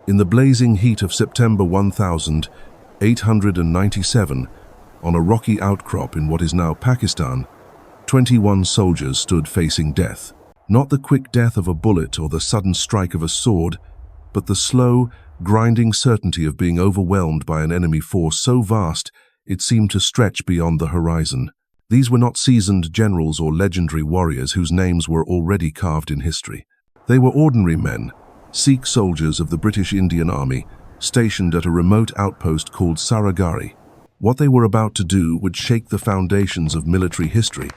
In the blazing heat of September 1897, on a rocky outcrop in what is now Pakistan, 21 soldiers stood facing death. Not the quick death of a bullet or the sudden strike of a sword, but the slow, grinding certainty of being overwhelmed by an enemy force so vast it seemed to stretch beyond the horizon. These were not seasoned generals or legendary warriors whose names were already carved in history. They were ordinary men, Sikh soldiers of the British Indian Army, stationed at a remote outpost called Saragarhi. What they were about to do would shake the foundations of military history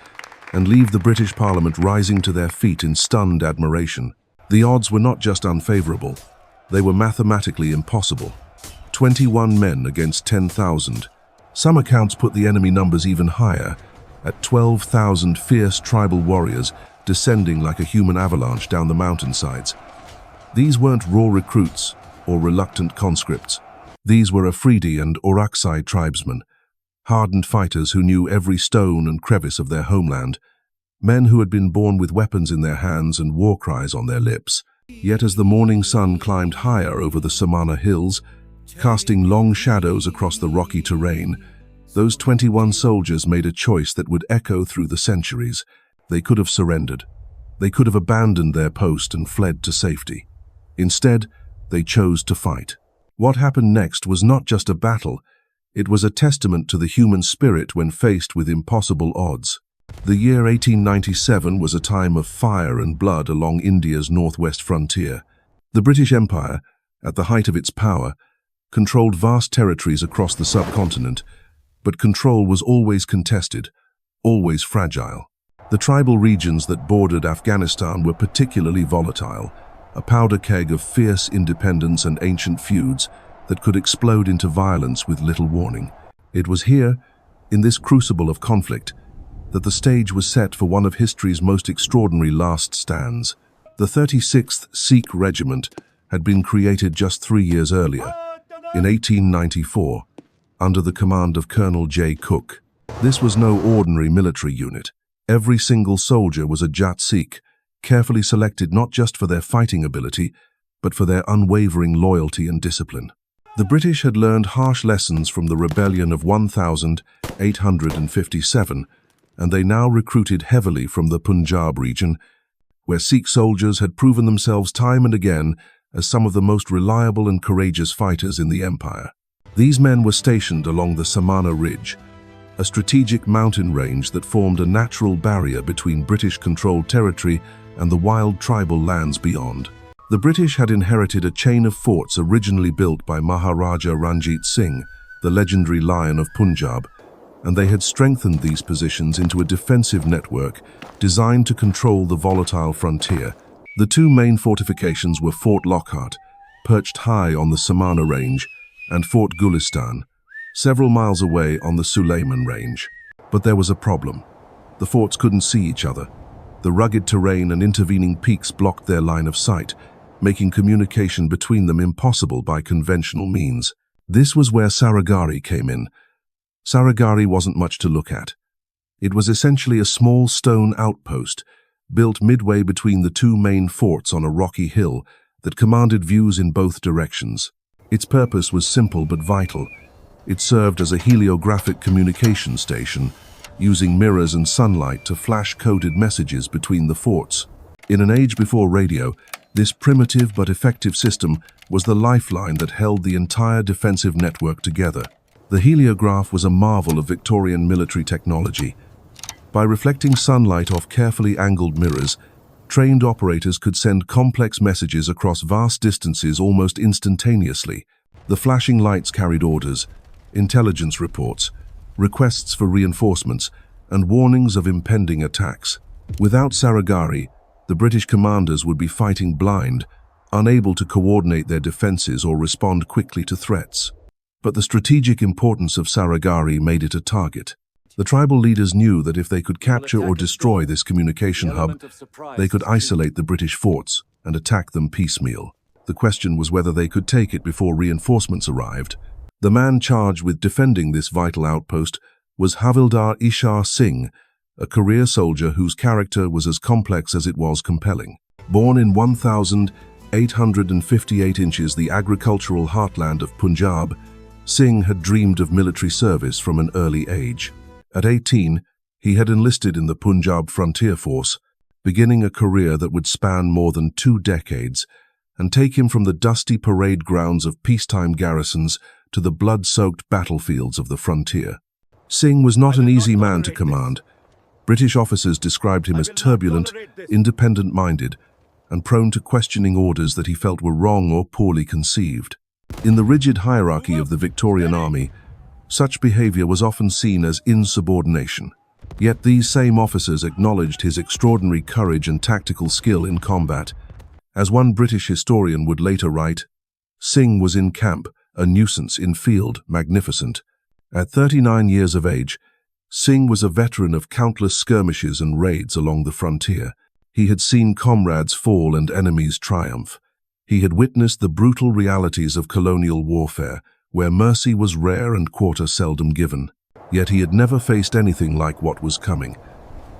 and leave the British Parliament rising to their feet in stunned admiration. The odds were not just unfavorable, they were mathematically impossible. 21 men against 10,000. Some accounts put the enemy numbers even higher, at 12,000 fierce tribal warriors descending like a human avalanche down the mountainsides. These weren't raw recruits or reluctant conscripts. These were Afridi and Orakzai tribesmen, hardened fighters who knew every stone and crevice of their homeland, men who had been born with weapons in their hands and war cries on their lips. Yet as the morning sun climbed higher over the Samana Hills, casting long shadows across the rocky terrain, those 21 soldiers made a choice that would echo through the centuries. They could have surrendered. They could have abandoned their post and fled to safety. Instead, they chose to fight. What happened next was not just a battle, it was a testament to the human spirit when faced with impossible odds. The year 1897 was a time of fire and blood along India's northwest frontier. The British Empire, at the height of its power, controlled vast territories across the subcontinent, but control was always contested, always fragile. The tribal regions that bordered Afghanistan were particularly volatile, a powder keg of fierce independence and ancient feuds that could explode into violence with little warning. It was here, in this crucible of conflict, that the stage was set for one of history's most extraordinary last stands. The 36th Sikh Regiment had been created just 3 years earlier, in 1894, under the command of Colonel J. Cook. This was no ordinary military unit. Every single soldier was a Jat Sikh, carefully selected not just for their fighting ability, but for their unwavering loyalty and discipline. The British had learned harsh lessons from the rebellion of 1857, and they now recruited heavily from the Punjab region, where Sikh soldiers had proven themselves time and again as some of the most reliable and courageous fighters in the empire. These men were stationed along the Samana Ridge, a strategic mountain range that formed a natural barrier between British-controlled territory and the wild tribal lands beyond. The British had inherited a chain of forts originally built by Maharaja Ranjit Singh, the legendary Lion of Punjab, and they had strengthened these positions into a defensive network designed to control the volatile frontier. The two main fortifications were Fort Lockhart, perched high on the Samana Range, and Fort Gulistan, several miles away on the Sulayman Range. But there was a problem. The forts couldn't see each other. The rugged terrain and intervening peaks blocked their line of sight, making communication between them impossible by conventional means. This was where Saragarhi came in. Saragarhi wasn't much to look at. It was essentially a small stone outpost, built midway between the two main forts on a rocky hill that commanded views in both directions. Its purpose was simple but vital. It served as a heliographic communication station, using mirrors and sunlight to flash coded messages between the forts. In an age before radio, this primitive but effective system was the lifeline that held the entire defensive network together. The heliograph was a marvel of Victorian military technology. By reflecting sunlight off carefully angled mirrors, trained operators could send complex messages across vast distances almost instantaneously. The flashing lights carried orders, intelligence reports, requests for reinforcements, and warnings of impending attacks. Without Saragarhi, the British commanders would be fighting blind, unable to coordinate their defenses or respond quickly to threats. But the strategic importance of Saragarhi made it a target. The tribal leaders knew that if they could capture or destroy this communication hub, they could isolate the British forts and attack them piecemeal. The question was whether they could take it before reinforcements arrived. The man charged with defending this vital outpost was Havildar Ishar Singh, a career soldier whose character was as complex as it was compelling. Born in 858 inches, the agricultural heartland of Punjab, Singh had dreamed of military service from an early age. At 18, he had enlisted in the Punjab Frontier Force, beginning a career that would span more than 2 decades and take him from the dusty parade grounds of peacetime garrisons to the blood-soaked battlefields of the frontier. Singh was not an easy man to command. British officers described him as turbulent, independent-minded, and prone to questioning orders that he felt were wrong or poorly conceived. In the rigid hierarchy of the Victorian Army, such behavior was often seen as insubordination. Yet these same officers acknowledged his extraordinary courage and tactical skill in combat. As one British historian would later write, Singh was in camp, a nuisance; in field, magnificent. At 39 years of age, Singh was a veteran of countless skirmishes and raids along the frontier. He had seen comrades fall and enemies triumph. He had witnessed the brutal realities of colonial warfare, where mercy was rare and quarter seldom given. Yet he had never faced anything like what was coming.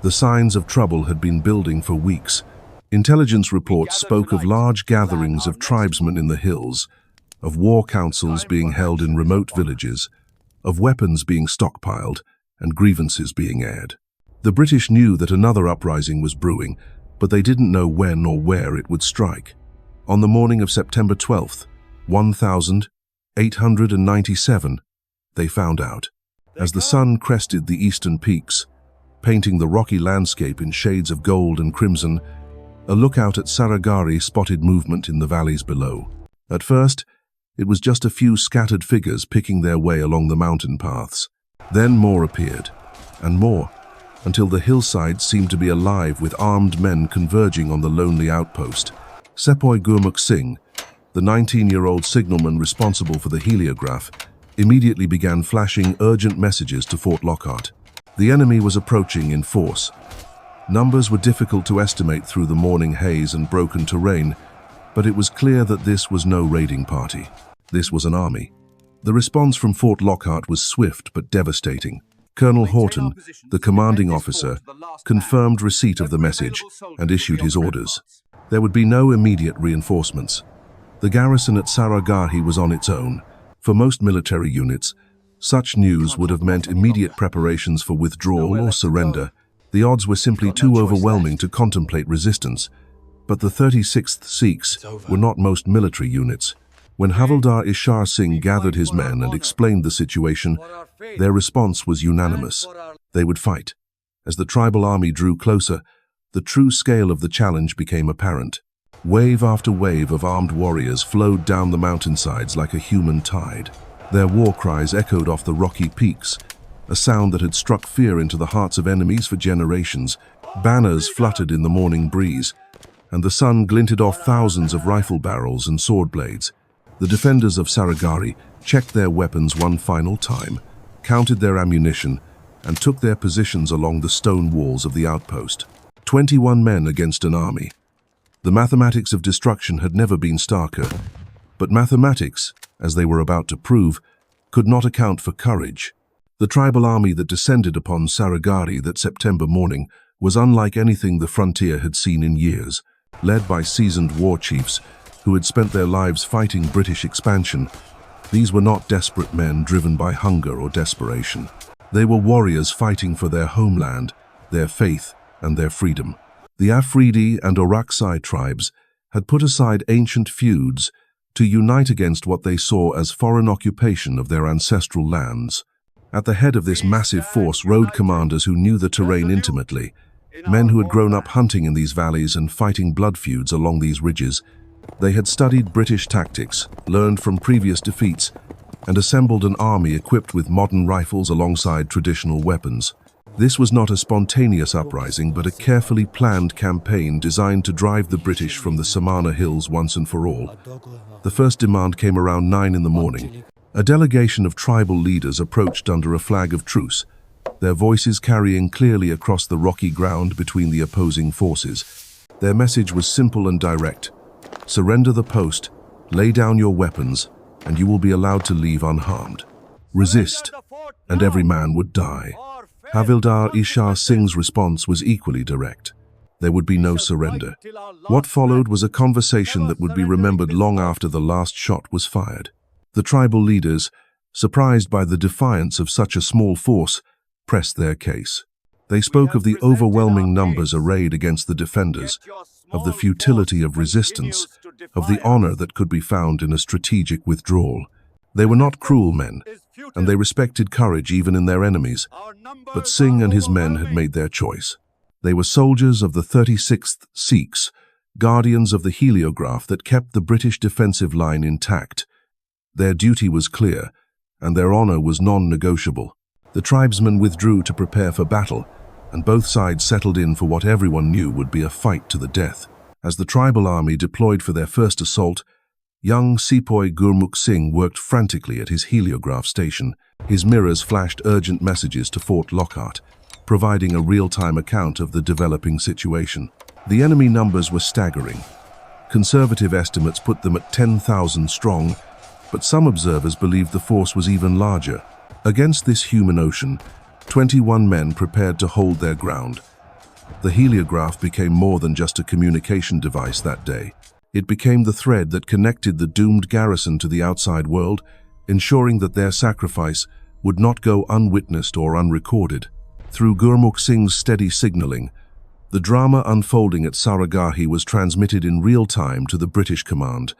The signs of trouble had been building for weeks. Intelligence reports spoke of large gatherings of tribesmen in the hills, of war councils being held in remote villages, of weapons being stockpiled and grievances being aired. The British knew that another uprising was brewing, but they didn't know when or where it would strike. On the morning of September 12th, 1897, they found out. As the sun crested the eastern peaks, painting the rocky landscape in shades of gold and crimson, a lookout at Saragarhi spotted movement in the valleys below. At first, it was just a few scattered figures picking their way along the mountain paths. Then more appeared, and more, until the hillside seemed to be alive with armed men converging on the lonely outpost. Sepoy Gurmukh Singh, the 19-year-old signalman responsible for the heliograph, immediately began flashing urgent messages to Fort Lockhart. The enemy was approaching in force. Numbers were difficult to estimate through the morning haze and broken terrain, but it was clear that this was no raiding party. This was an army. The response from Fort Lockhart was swift but devastating. Colonel Horton, the commanding officer, confirmed receipt of the message and issued his orders. There would be no immediate reinforcements. The garrison at Saragarhi was on its own. For most military units, such news would have meant immediate preparations for withdrawal or surrender. The odds were simply too overwhelming to contemplate resistance. But the 36th Sikhs were not most military units. When Havildar Ishar Singh gathered his men and explained the situation, their response was unanimous. They would fight. As the tribal army drew closer, the true scale of the challenge became apparent. Wave after wave of armed warriors flowed down the mountainsides like a human tide. Their war cries echoed off the rocky peaks, a sound that had struck fear into the hearts of enemies for generations. Banners fluttered in the morning breeze, and the sun glinted off thousands of rifle barrels and sword blades. The defenders of Saragarhi checked their weapons one final time, counted their ammunition, and took their positions along the stone walls of the outpost. 21 men against an army. The mathematics of destruction had never been starker, but mathematics, as they were about to prove, could not account for courage. The tribal army that descended upon Saragarhi that September morning was unlike anything the frontier had seen in years. Led by seasoned war chiefs who had spent their lives fighting British expansion, these were not desperate men driven by hunger or desperation. They were warriors fighting for their homeland, their faith, and their freedom. The Afridi and Orakzai tribes had put aside ancient feuds to unite against what they saw as foreign occupation of their ancestral lands. At the head of this massive force rode commanders who knew the terrain intimately, men who had grown up hunting in these valleys and fighting blood feuds along these ridges. They had studied British tactics, learned from previous defeats, and assembled an army equipped with modern rifles alongside traditional weapons. This was not a spontaneous uprising, but a carefully planned campaign designed to drive the British from the Samana Hills once and for all. The first demand came around 9 in the morning. A delegation of tribal leaders approached under a flag of truce, their voices carrying clearly across the rocky ground between the opposing forces. Their message was simple and direct. Surrender the post, lay down your weapons, and you will be allowed to leave unharmed. Resist, and every man would die. Havildar Ishar Singh's response was equally direct. There would be no surrender. What followed was a conversation that would be remembered long after the last shot was fired. The tribal leaders, surprised by the defiance of such a small force, pressed their case. They spoke of the overwhelming numbers arrayed against the defenders, of the futility of resistance, of the honor that could be found in a strategic withdrawal. They were not cruel men, and they respected courage even in their enemies, but Singh and his men had made their choice. They were soldiers of the 36th Sikhs, guardians of the heliograph that kept the British defensive line intact. Their duty was clear, and their honor was non-negotiable. The tribesmen withdrew to prepare for battle, and both sides settled in for what everyone knew would be a fight to the death. As the tribal army deployed for their first assault, young Sepoy Gurmukh Singh worked frantically at his heliograph station. His mirrors flashed urgent messages to Fort Lockhart, providing a real-time account of the developing situation. The enemy numbers were staggering. Conservative estimates put them at 10,000 strong, but some observers believed the force was even larger. Against this human ocean, 21 men prepared to hold their ground. The heliograph became more than just a communication device that day. It became the thread that connected the doomed garrison to the outside world, ensuring that their sacrifice would not go unwitnessed or unrecorded. Through Gurmukh Singh's steady signaling, the drama unfolding at Saragarhi was transmitted in real time to the British command,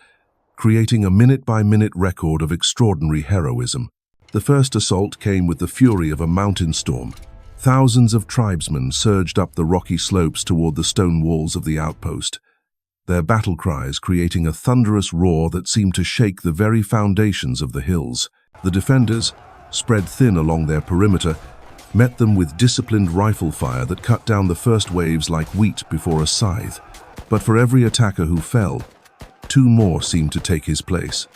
creating a minute-by-minute record of extraordinary heroism. The first assault came with the fury of a mountain storm. Thousands of tribesmen surged up the rocky slopes toward the stone walls of the outpost, their battle cries creating a thunderous roar that seemed to shake the very foundations of the hills. The defenders, spread thin along their perimeter, met them with disciplined rifle fire that cut down the first waves like wheat before a scythe. But for every attacker who fell, two more seemed to take his place.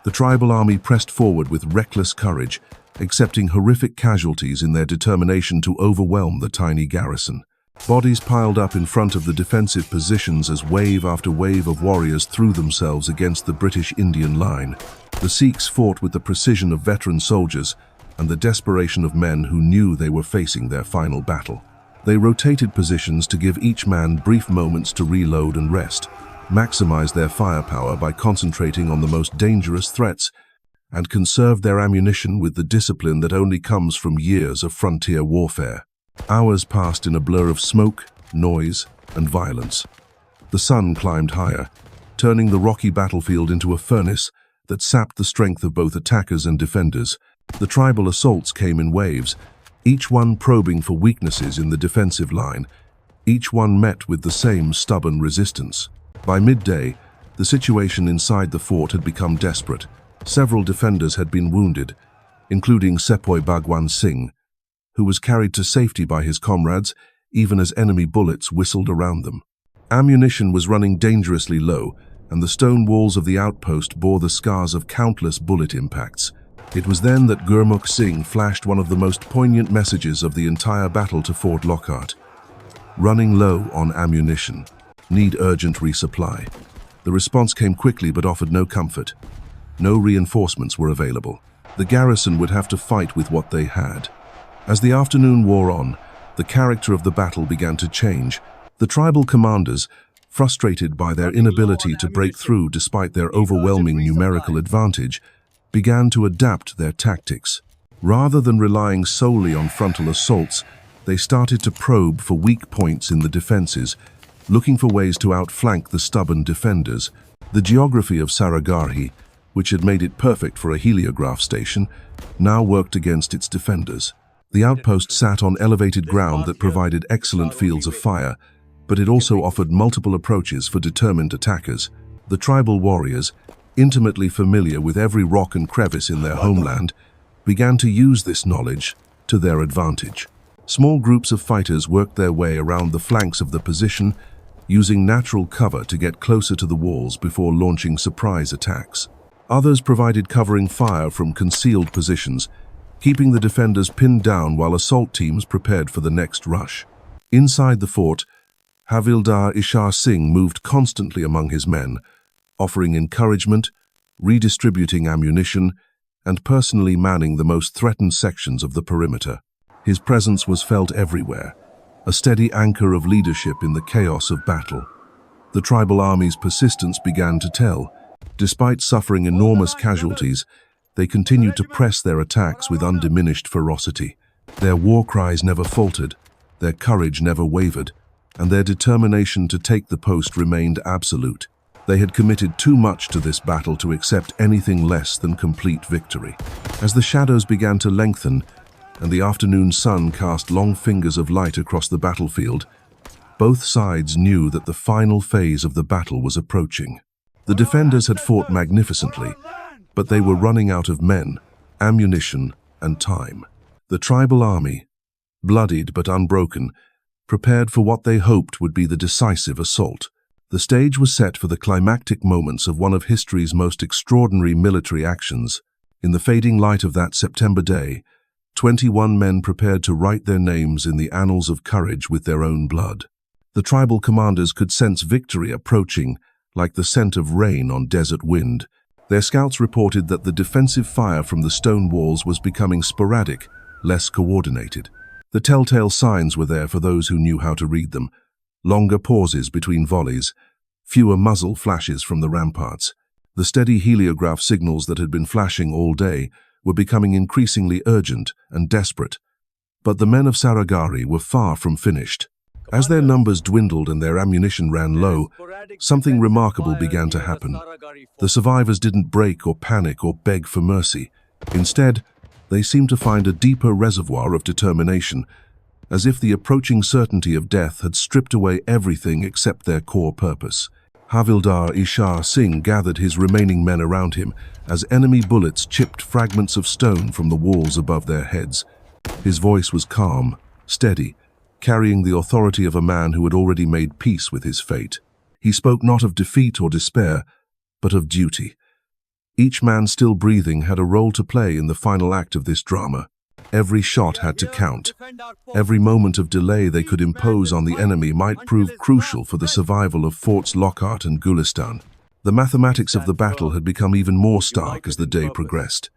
The tribal army pressed forward with reckless courage, accepting horrific casualties in their determination to overwhelm the tiny garrison. Bodies piled up in front of the defensive positions as wave after wave of warriors threw themselves against the British-Indian line. The Sikhs fought with the precision of veteran soldiers and the desperation of men who knew they were facing their final battle. They rotated positions to give each man brief moments to reload and rest, maximize their firepower by concentrating on the most dangerous threats, and conserve their ammunition with the discipline that only comes from years of frontier warfare. Hours passed in a blur of smoke, noise, and violence. The sun climbed higher, turning the rocky battlefield into a furnace that sapped the strength of both attackers and defenders. The tribal assaults came in waves, each one probing for weaknesses in the defensive line. Each one met with the same stubborn resistance. By midday, the situation inside the fort had become desperate. Several defenders had been wounded, including Sepoy Gurmukh Singh, who was carried to safety by his comrades even as enemy bullets whistled around them. Ammunition was running dangerously low, and the stone walls of the outpost bore the scars of countless bullet impacts. It was then that Gurmukh Singh flashed one of the most poignant messages of the entire battle to Fort Lockhart. Running low on ammunition. Need urgent resupply. The response came quickly but offered no comfort. No reinforcements were available. The garrison would have to fight with what they had. As the afternoon wore on, the character of the battle began to change. The tribal commanders, frustrated by their inability to break through despite their overwhelming numerical advantage, began to adapt their tactics. Rather than relying solely on frontal assaults, they started to probe for weak points in the defenses, looking for ways to outflank the stubborn defenders. The geography of Saragarhi, which had made it perfect for a heliograph station, now worked against its defenders. The outpost sat on elevated ground that provided excellent fields of fire, but it also offered multiple approaches for determined attackers. The tribal warriors, intimately familiar with every rock and crevice in their homeland, began to use this knowledge to their advantage. Small groups of fighters worked their way around the flanks of the position, using natural cover to get closer to the walls before launching surprise attacks. Others provided covering fire from concealed positions, keeping the defenders pinned down while assault teams prepared for the next rush. Inside the fort, Havildar Ishar Singh moved constantly among his men, offering encouragement, redistributing ammunition, and personally manning the most threatened sections of the perimeter. His presence was felt everywhere, a steady anchor of leadership in the chaos of battle. The tribal army's persistence began to tell. Despite suffering enormous casualties, they continued to press their attacks with undiminished ferocity. Their war cries never faltered, their courage never wavered, and their determination to take the post remained absolute. They had committed too much to this battle to accept anything less than complete victory. As the shadows began to lengthen and the afternoon sun cast long fingers of light across the battlefield, both sides knew that the final phase of the battle was approaching. The defenders had fought magnificently, but they were running out of men, ammunition, and time. The tribal army, bloodied but unbroken, prepared for what they hoped would be the decisive assault. The stage was set for the climactic moments of one of history's most extraordinary military actions. In the fading light of that September day, 21 men prepared to write their names in the annals of courage with their own blood. The tribal commanders could sense victory approaching, like the scent of rain on desert wind. Their scouts reported that the defensive fire from the stone walls was becoming sporadic, less coordinated. The telltale signs were there for those who knew how to read them. Longer pauses between volleys, fewer muzzle flashes from the ramparts. The steady heliograph signals that had been flashing all day were becoming increasingly urgent and desperate. But the men of Saragarhi were far from finished. As their numbers dwindled and their ammunition ran low, something remarkable began to happen. The survivors didn't break or panic or beg for mercy. Instead, they seemed to find a deeper reservoir of determination, as if the approaching certainty of death had stripped away everything except their core purpose. Havildar Ishar Singh gathered his remaining men around him as enemy bullets chipped fragments of stone from the walls above their heads. His voice was calm, steady, carrying the authority of a man who had already made peace with his fate. He spoke not of defeat or despair, but of duty. Each man still breathing had a role to play in the final act of this drama. Every shot had to count. Every moment of delay they could impose on the enemy might prove crucial for the survival of Forts Lockhart and Gulistan. The mathematics of the battle had become even more stark as the day progressed.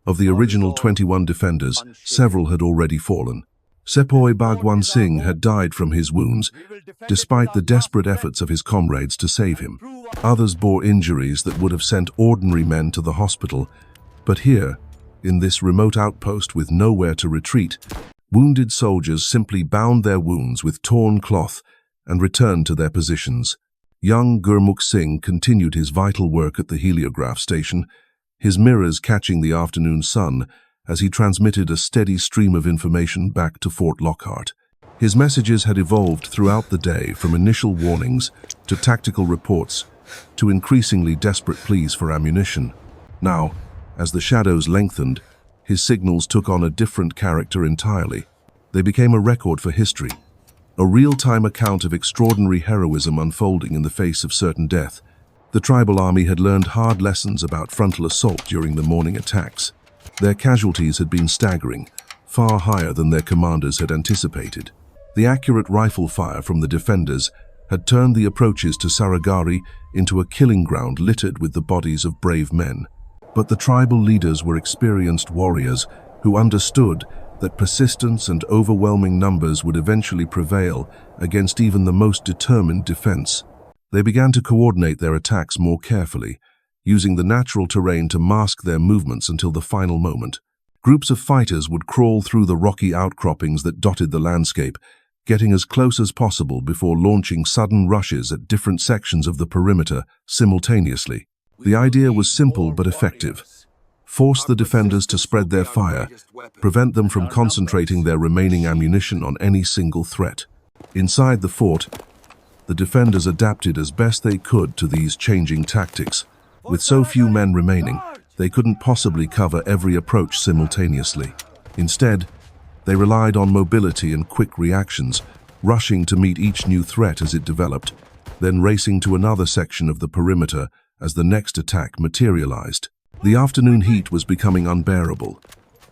Of the original 21 defenders, several had already fallen. Sepoy Gurmukh Singh had died from his wounds, despite the desperate efforts of his comrades to save him. Others bore injuries that would have sent ordinary men to the hospital, but here, in this remote outpost with nowhere to retreat, wounded soldiers simply bound their wounds with torn cloth and returned to their positions. Young Gurmukh Singh continued his vital work at the heliograph station, his mirrors catching the afternoon sun as he transmitted a steady stream of information back to Fort Lockhart. His messages had evolved throughout the day, from initial warnings to tactical reports to increasingly desperate pleas for ammunition. Now, as the shadows lengthened, his signals took on a different character entirely. They became a record for history, a real-time account of extraordinary heroism unfolding in the face of certain death. The tribal army had learned hard lessons about frontal assault during the morning attacks. Their casualties had been staggering, far higher than their commanders had anticipated. The accurate rifle fire from the defenders had turned the approaches to Saragarhi into a killing ground littered with the bodies of brave men. But the tribal leaders were experienced warriors who understood that persistence and overwhelming numbers would eventually prevail against even the most determined defense. They began to coordinate their attacks more carefully, using the natural terrain to mask their movements until the final moment. Groups of fighters would crawl through the rocky outcroppings that dotted the landscape, getting as close as possible before launching sudden rushes at different sections of the perimeter simultaneously. The idea was simple but effective. Force the defenders to spread their fire, prevent them from concentrating their remaining ammunition on any single threat. Inside the fort, the defenders adapted as best they could to these changing tactics. With so few men remaining, they couldn't possibly cover every approach simultaneously. Instead, they relied on mobility and quick reactions, rushing to meet each new threat as it developed, then racing to another section of the perimeter as the next attack materialized. The afternoon heat was becoming unbearable.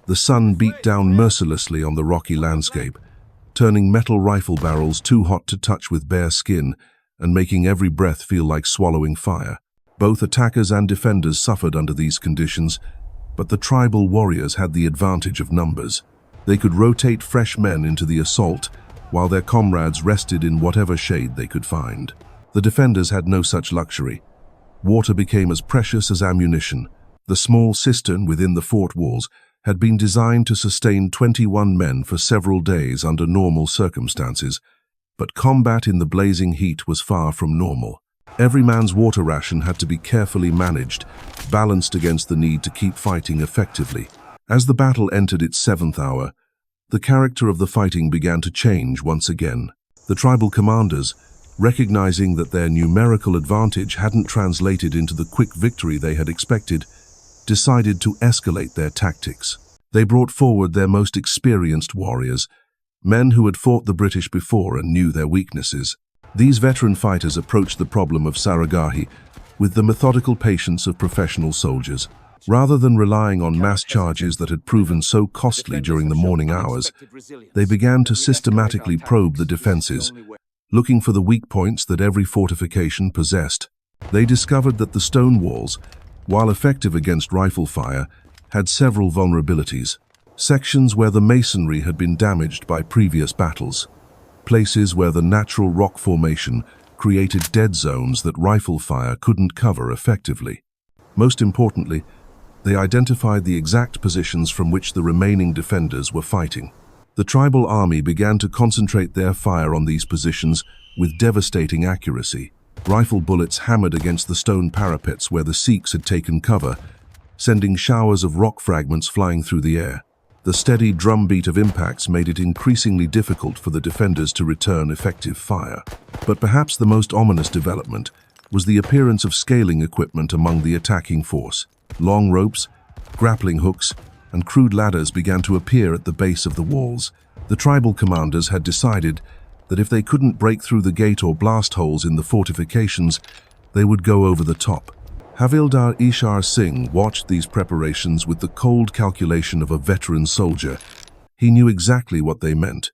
The sun beat down mercilessly on the rocky landscape, turning metal rifle barrels too hot to touch with bare skin and making every breath feel like swallowing fire. Both attackers and defenders suffered under these conditions, but the tribal warriors had the advantage of numbers. They could rotate fresh men into the assault while their comrades rested in whatever shade they could find. The defenders had no such luxury. Water became as precious as ammunition. The small cistern within the fort walls had been designed to sustain 21 men for several days under normal circumstances, but combat in the blazing heat was far from normal. Every man's water ration had to be carefully managed, balanced against the need to keep fighting effectively. As the battle entered its 7th hour, the character of the fighting began to change once again. The tribal commanders, recognizing that their numerical advantage hadn't translated into the quick victory they had expected, decided to escalate their tactics. They brought forward their most experienced warriors, men who had fought the British before and knew their weaknesses. These veteran fighters approached the problem of Saragarhi with the methodical patience of professional soldiers. Rather than relying on mass charges that had proven so costly during the morning hours, they began to systematically probe the defenses, looking for the weak points that every fortification possessed. They discovered that the stone walls, while effective against rifle fire, had several vulnerabilities. Sections where the masonry had been damaged by previous battles. Places where the natural rock formation created dead zones that rifle fire couldn't cover effectively. Most importantly, they identified the exact positions from which the remaining defenders were fighting. The tribal army began to concentrate their fire on these positions with devastating accuracy. Rifle bullets hammered against the stone parapets where the Sikhs had taken cover, sending showers of rock fragments flying through the air. The steady drumbeat of impacts made it increasingly difficult for the defenders to return effective fire. But perhaps the most ominous development was the appearance of scaling equipment among the attacking force. Long ropes, grappling hooks, and crude ladders began to appear at the base of the walls. The tribal commanders had decided that if they couldn't break through the gate or blast holes in the fortifications, they would go over the top. Havildar Ishar Singh watched these preparations with the cold calculation of a veteran soldier. He knew exactly what they meant.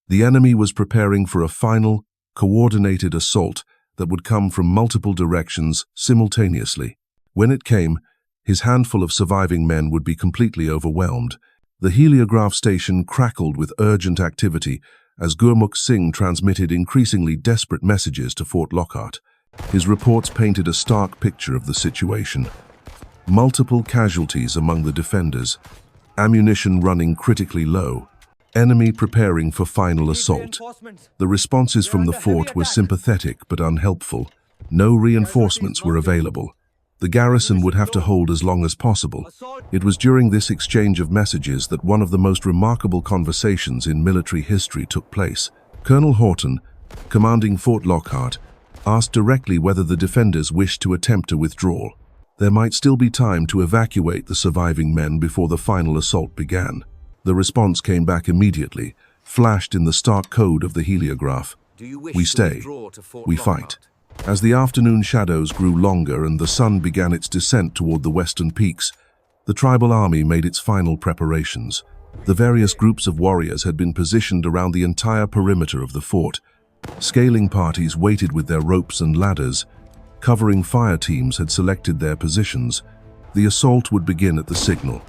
The enemy was preparing for a final, coordinated assault that would come from multiple directions simultaneously. When it came, his handful of surviving men would be completely overwhelmed. The heliograph station crackled with urgent activity as Gurmukh Singh transmitted increasingly desperate messages to Fort Lockhart. His reports painted a stark picture of the situation. Multiple casualties among the defenders, ammunition running critically low, enemy preparing for final assault. The responses from the fort were sympathetic but unhelpful. No reinforcements were available. The garrison would have to hold as long as possible. It was during this exchange of messages that one of the most remarkable conversations in military history took place. Colonel Horton, commanding Fort Lockhart, asked directly whether the defenders wished to attempt a withdrawal. There might still be time to evacuate the surviving men before the final assault began. The response came back immediately, flashed in the stark code of the heliograph. We stay. We fight. As the afternoon shadows grew longer and the sun began its descent toward the western peaks, the tribal army made its final preparations. The various groups of warriors had been positioned around the entire perimeter of the fort. Scaling parties waited with their ropes and ladders. Covering fire teams had selected their positions. The assault would begin at the signal.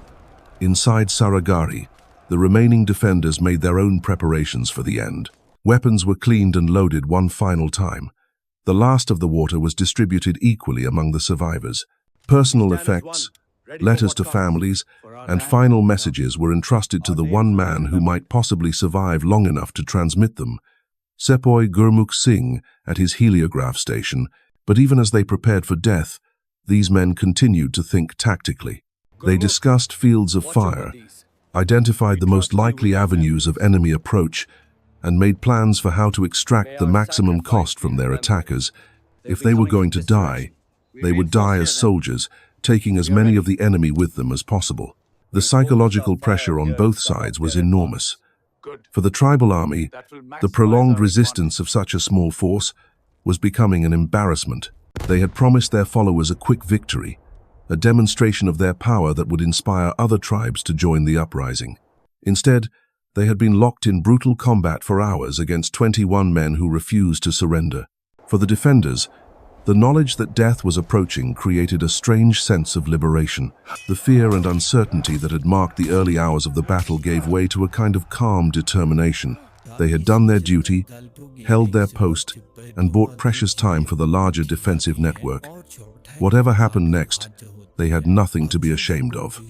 Inside Saragarhi, the remaining defenders made their own preparations for the end. Weapons were cleaned and loaded one final time. The last of the water was distributed equally among the survivors. Personal effects, letters to families, and final messages were entrusted to the one man who might possibly survive long enough to transmit them, Sepoy Gurmukh Singh at his heliograph station. But even as they prepared for death, these men continued to think tactically. They discussed fields of fire, identified the most likely avenues of enemy approach, and made plans for how to extract the maximum cost from their attackers. If they were going to die, they would die as soldiers, taking as many of the enemy with them as possible. The psychological pressure on both sides was enormous. For the tribal army, the prolonged resistance of such a small force was becoming an embarrassment. They had promised their followers a quick victory, a demonstration of their power that would inspire other tribes to join the uprising. Instead, they had been locked in brutal combat for hours against 21 men who refused to surrender. For the defenders, the knowledge that death was approaching created a strange sense of liberation. The fear and uncertainty that had marked the early hours of the battle gave way to a kind of calm determination. They had done their duty, held their post, and bought precious time for the larger defensive network. Whatever happened next, they had nothing to be ashamed of.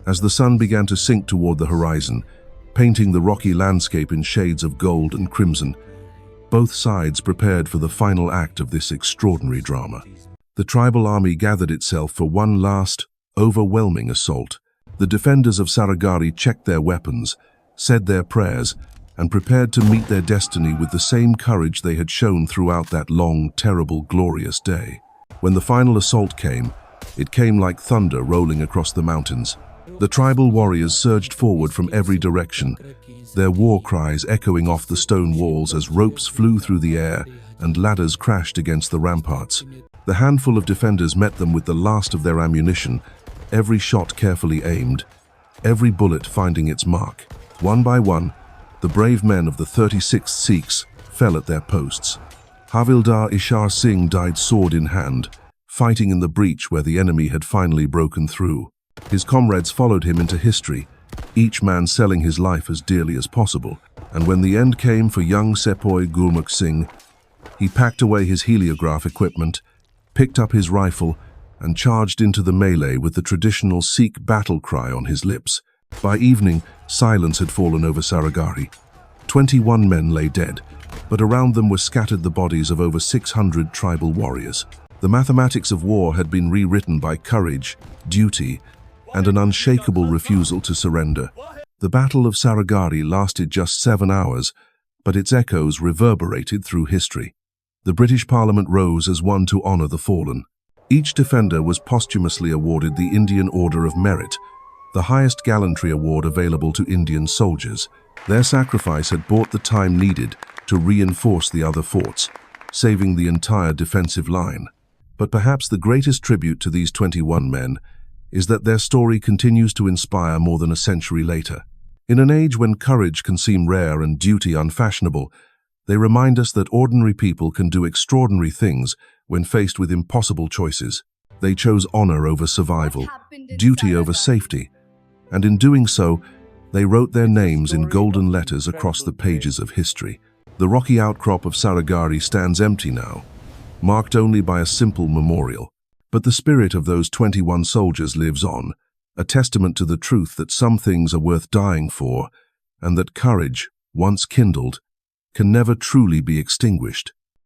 As the sun began to sink toward the horizon, painting the rocky landscape in shades of gold and crimson, both sides prepared for the final act of this extraordinary drama. The tribal army gathered itself for one last, overwhelming assault. The defenders of Saragarhi checked their weapons, said their prayers, and prepared to meet their destiny with the same courage they had shown throughout that long, terrible, glorious day. When the final assault came, it came like thunder rolling across the mountains. The tribal warriors surged forward from every direction, their war cries echoing off the stone walls as ropes flew through the air and ladders crashed against the ramparts. The handful of defenders met them with the last of their ammunition, every shot carefully aimed, every bullet finding its mark. One by one, the brave men of the 36th Sikhs fell at their posts. Havildar Ishar Singh died sword in hand, fighting in the breach where the enemy had finally broken through. His comrades followed him into history, each man selling his life as dearly as possible. And when the end came for young Sepoy Gurmukh Singh, he packed away his heliograph equipment, picked up his rifle, and charged into the melee with the traditional Sikh battle cry on his lips. By evening, silence had fallen over Saragarhi. 21 men lay dead, but around them were scattered the bodies of over 600 tribal warriors. The mathematics of war had been rewritten by courage, duty, and an unshakable refusal to surrender. The Battle of Saragarhi lasted just 7 hours, but its echoes reverberated through history. The British Parliament rose as one to honor the fallen. Each defender was posthumously awarded the Indian Order of Merit, the highest gallantry award available to Indian soldiers. Their sacrifice had bought the time needed to reinforce the other forts, saving the entire defensive line. But perhaps the greatest tribute to these 21 men is that their story continues to inspire more than a century later. In an age when courage can seem rare and duty unfashionable, they remind us that ordinary people can do extraordinary things when faced with impossible choices. They chose honor over survival, duty over safety, and in doing so, they wrote their names in golden letters across the pages of history. The rocky outcrop of Saragarhi stands empty now, marked only by a simple memorial. But the spirit of those 21 soldiers lives on, a testament to the truth that some things are worth dying for, and that courage, once kindled, can never truly be extinguished.